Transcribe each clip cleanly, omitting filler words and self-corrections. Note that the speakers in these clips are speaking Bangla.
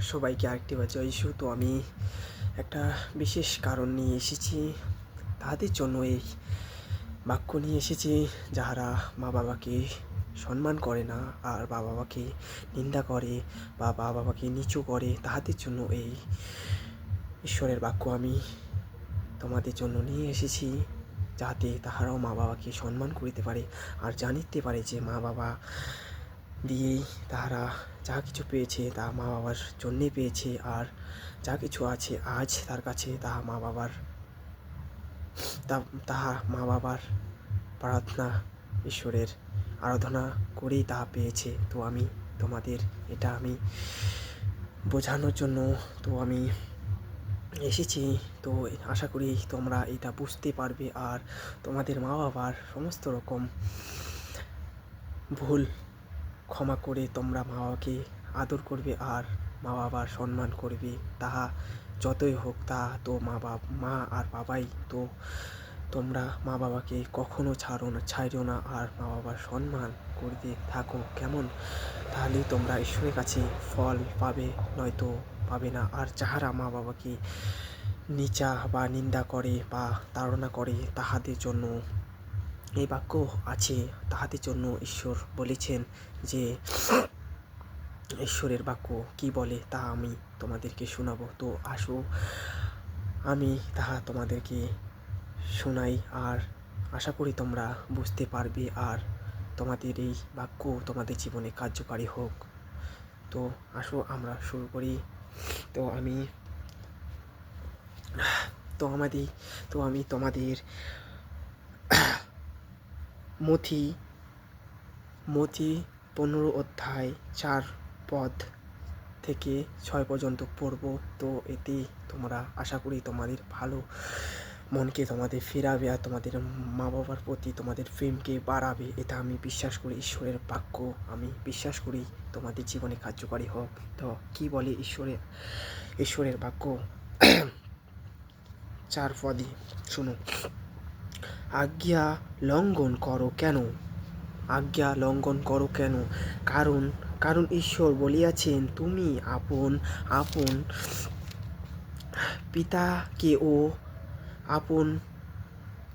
সবাইকে আরেকটিবার জয় ইস্যু। তো আমি একটা বিশেষ কারণ নিয়ে এসেছি, তাদের জন্য এই বাক্য নিয়ে এসেছি। যাহারা মা বাবাকে সম্মান করে না আর বাবা মাকে নিন্দা করে বা বাবা মাকে নিচু করে, তাহাদের জন্য এই ঈশ্বরের বাক্য আমি তোমাদের জন্য নিয়ে এসেছি, যাতে তাহারাও মা বাবাকে সম্মান করিতে পারে আর জানিতে পারে যে মা বাবা দিয়েই তাহারা যা কিছু পেয়েছে তা মা বাবার জন্যে পেয়েছে, আর যা কিছু আছে আজ তার কাছে তাহা মা বাবার তাহা মা বাবার প্রার্থনা, ঈশ্বরের আরাধনা করেই তাহা পেয়েছে। তো আমি তোমাদের এটা আমি বোঝানোর জন্য তো আমি এসেছি। তো আশা করি তোমরা এটা বুঝতে পারবে আর তোমাদের মা বাবার সমস্ত রকম ভুল ক্ষমা করে তোমরা মা বাবাকে আদর করবে আর মা বাবার সম্মান করবে। তাহা যতই হোক, তা তো মা আর বাবাই তো। তোমরা মা বাবাকে কখনো ছাড়ো না আর মা বাবার সম্মান করতে থাকো। কেমন? তাহলেই তোমরা ঈশ্বরের কাছে ফল পাবে, নয়তো পাবে না। আর যাহারা মা বাবাকে নিচা বা নিন্দা করে বা তাড়না করে, তাহাদের জন্য এই বাক্য আছে। তাহাদের জন্য ঈশ্বর বলেছেন যে ঈশ্বরের বাক্য কি বলে তা আমি তোমাদেরকে শোনাবো। তো আসো আমি তাহা তোমাদেরকে শোনাই, আর আশা করি তোমরা বুঝতে পারবে আর তোমাদের এই বাক্য তোমাদের জীবনে কার্যকারী হোক। তো আসো আমরা শুরু করি। তো আমি তোমাদের মথি 15 অধ্যায় 4 পদ থেকে 6 পর্যন্ত পড়ব। তো এতে তোমরা আশা করি তোমাদের ভালো মনকে তোমাদের ফেরাবে আর তোমাদের মা বাবার প্রতি তোমাদের প্রেমকে বাড়াবে। এটা আমি বিশ্বাস করি। ঈশ্বরের বাক্য আমি বিশ্বাস করি তোমাদের জীবনে কার্যকারী হোক। তো কি বলে ঈশ্বরের বাক্য 4 পদই শুনো। আজ্ঞা লঙ্ঘন করো কেন? কারণ ঈশ্বর বলিয়াছেন, তুমি আপন আপন পিতাকে ও আপন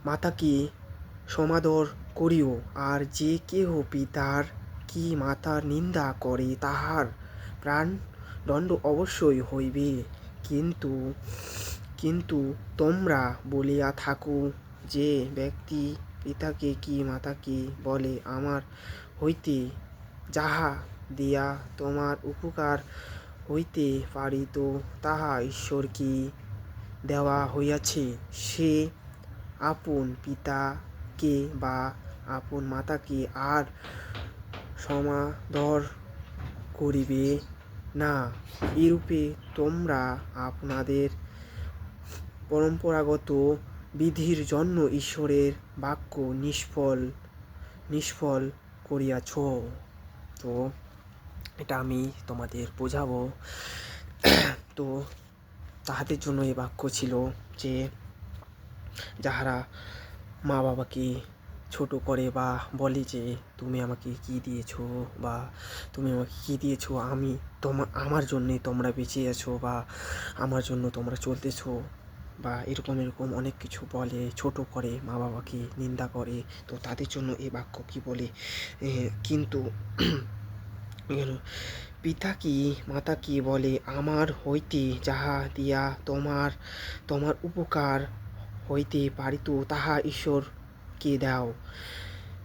মাতাকে সমাদর করিও। আর যে কেহ পিতার কি মাতার নিন্দা করে, তাহার প্রাণদণ্ড অবশ্যই হইবে। কিন্তু তোমরা বলিয়া থাকো, যে ব্যক্তি পিতাকে কি মাতাকে বলে, আমার হইতে যাহা দিয়া তোমার উপকার হইতে পারিত, তাহা ঈশ্বরকে দেওয়া হইয়াছে। সে আপন পিতাকে বা আপন মাতাকে আর সমাদর করিবে না। এইরূপে তোমরা আপনাদের পরম্পরাগত বিধির জন্য ঈশ্বরের বাক্য নিষ্ফল করিয়াছ। তো এটা আমি তোমাদের বোঝাবো। তো তাহাদের জন্য এই বাক্য ছিল যে যাহারা মা বাবাকে ছোট করে বা বলে যে তুমি আমাকে কি দিয়েছো বা তুমি আমাকে কী দিয়েছো, আমার জন্যে তোমরা বেঁচে আছো বা আমার জন্য তোমরা চলতেছো বা এরকম অনেক কিছু বলে, ছোট করে, মা বাবাকে নিন্দা করে। তো তাদের জন্য এই বাক্য কি বলে, কিন্তু পিতা কি মাতা কি বলে, আমার হইতে যাহা দিয়া তোমার উপকার হইতে পারিত, তাহা ঈশ্বরকে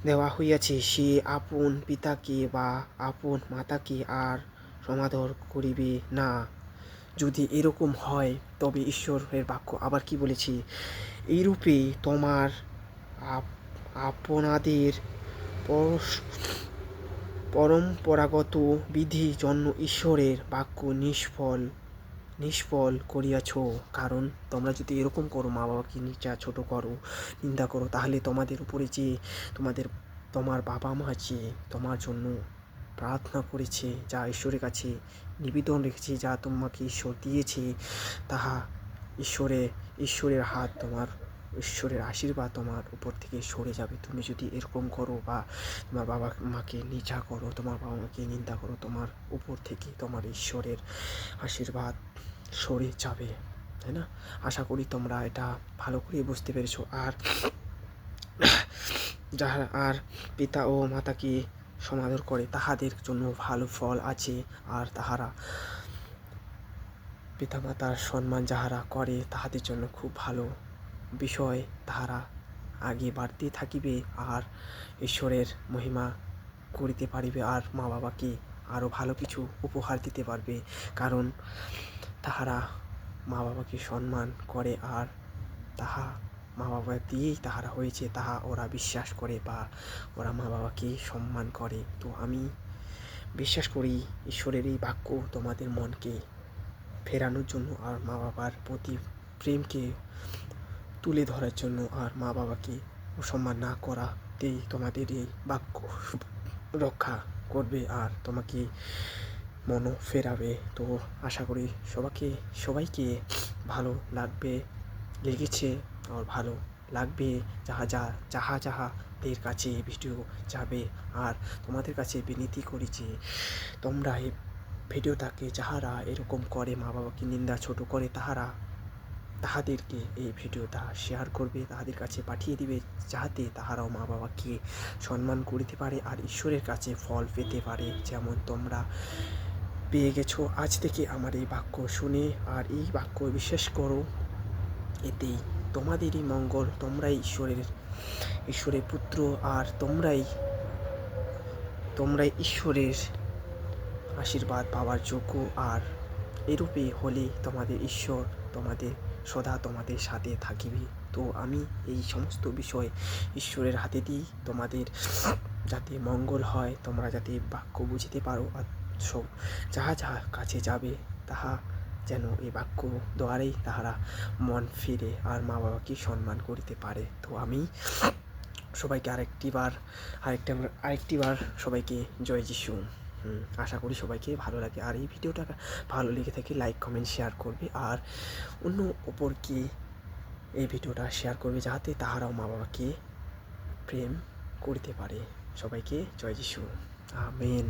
দেওয়া হইয়াছে। সে আপন পিতাকে বা আপন মাতাকে আর সমাদর করিবে না। যদি এরকম হয়, তবে ঈশ্বরের বাক্য আবার কি বলেছে, এইরূপে তোমার আপনাদের পরম্পরাগত বিধির জন্য ঈশ্বরের বাক্য নিষ্ফল করিয়াছ। কারণ তোমরা যদি এরকম করো, মা বাবাকে নিচা ছোট করো, নিন্দা করো, তাহলে তোমাদের উপরে যে তোমার বাবা মা যে তোমার জন্য প্রার্থনা করেছে, যা ঈশ্বরের কাছে নিবেদন রেখেছে, যা তোমাকে ঈশ্বর দিয়েছে, তাহা ঈশ্বরের হাত তোমার ঈশ্বরের আশীর্বাদ তোমার উপর থেকে সরে যাবে। তুমি যদি এরকম করো বা তোমার বাবা মাকে নিচা করো, তোমার বাবা মাকে নিন্দা করো, তোমার উপর থেকে তোমার ঈশ্বরের আশীর্বাদ সরে যাবে, তাই না? আশা করি তোমরা এটা ভালো করে বুঝতে পেরেছো। আর যারা আর পিতা ও মাতাকে সমাদর করে তাহাদের জন্য ভালো ফল আছে, আর তাহারা পিতামাতার সম্মান যাহারা করে তাহাদের জন্য খুব ভালো বিষয়, তাহারা আগে বাড়তে থাকিবে আর ঈশ্বরের মহিমা করিতে পারিবে, আর মা বাবাকে আরও ভালো কিছু উপহার দিতে পারবে। কারণ তাহারা মা বাবাকে সম্মান করে, আর তাহা মা বাবা দিয়েই তাহারা হয়েছে, তাহা ওরা বিশ্বাস করে বা ওরা মা বাবাকে সম্মান করে। তো আমি বিশ্বাস করি ঈশ্বরের এই বাক্য তোমাদের মনকে ফেরানোর জন্য, আর মা বাবার প্রতি প্রেমকে তুলে ধরার জন্য, আর মা বাবাকে অসম্মান না করাতেই তোমাদের এই বাক্য রক্ষা করবে আর তোমাকে মনও ফেরাবে। তো আশা করি সবাইকে ভালো লেগেছে আর ভালো লাগবে। যাহাদের কাছে ভিডিও যাবে, আর তোমাদের কাছে বিনতি করি যে তোমরা এই ভিডিওটাকে যাহারা এরকম করে মা বাবাকে নিন্দা ছোট করে তাহাদেরকে এই ভিডিওটা শেয়ার করবে, তাহাদের কাছে পাঠিয়ে দিবে, যাহাতে তাহারাও মা বাবাকে সম্মান করিতে পারে আর ঈশ্বরের কাছে ফল পেতে পারে, যেমন তোমরা পেয়ে গেছো আজ থেকে আমার এই বাক্য শুনে। আর এই বাক্য বিশ্বাস করো, এতেই তোমাদেরই মঙ্গল, তোমরাই ঈশ্বরের পুত্র, আর তোমরাই ঈশ্বরের আশীর্বাদ পাওয়ার যোগ্য। আর এরূপে হলে তোমাদের ঈশ্বর সদা তোমাদের সাথে থাকিবে। তো আমি এই সমস্ত বিষয় ঈশ্বরের হাতে দিই, তোমাদের যাতে মঙ্গল হয়, তোমরা যাতে বাক্য বুঝতে পারো, আর সব যাহা কাছে যাবে তাহা যেন এই বাক্য দ্বারাই তাহারা মন ফিরে আর মা বাবাকে সম্মান করিতে পারে। তো আমি সবাইকে আরেকটিবার সবাইকে জয় যিশু। আশা করি সবাইকে ভালো লাগে, আর এই ভিডিওটা ভালো লেগে থাকে লাইক কমেন্ট শেয়ার করবে, আর অন্য অপরকে এই ভিডিওটা শেয়ার করবে, যাহাতে তাহারাও মা বাবাকে প্রেম করতে পারে। সবাইকে জয় যিশু, আমেন।